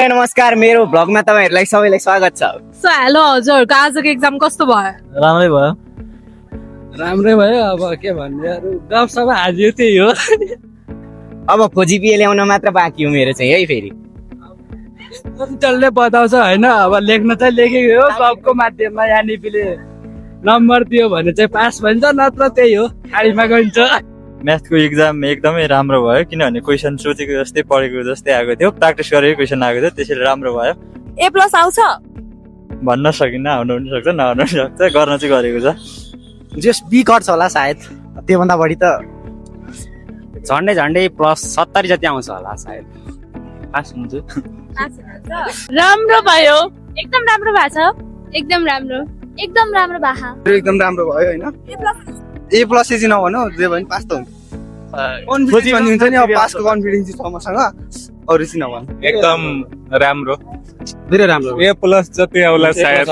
नमस्कार मेरो भ्लगमा तपाईहरुलाई सबैलाई स्वागत छ। सो हेलो हजुरहरुको आजको एक्जाम कस्तो भयो? राम्रै भयो। अब के भन्ने अरु गफसफ हाजियो त्यही हो। अब खोजिपिए ल्याउन मात्र बाँकी हो मेरो चाहिँ है फेरि। चल्ने बताउँछ हैन। अब लेख्न चाहिँ लेखेको हो गफको माध्यममा यानिपिले नम्बर दियो भने चाहिँ पास भन्छ, नत्र त्यही हो खाडीमा गइन्छ। म्याथको एक्जाम एकदमै राम्रो भयो किनभने क्वेसन सोचेको जस्तै पढेको जस्तै आएको थियो, प्र्याक्टिस गरेको क्वेसन आएको थियो, त्यसैले राम्रो भयो। A+ आउँछ? भन्न सकिन्न, आउनु पनि सक्छ नआउनु पनि सक्छ, गर्न चाहिँ गरेको छ। जस बी गर्छ होला सायद, त्योभन्दा बढी त झन्डै +70 जति आउँछ होला सायद। पास हुन्छु। राम्रो भयो। एकदम राम्रो भएको छ। एकदम राम्रो भएको एकदम राम्रो भयो हैन। A+ चाहिँ नभनौ, जे भने पास त हुन्छ। कन्फिडेन्स भन्ने हुन्छ नि, अब पासको कन्फिडेन्स छ मसँग, अरु चाहिँ नभन। एकदम राम्रो, धेरै राम्रो। A+ जति आउला सायद।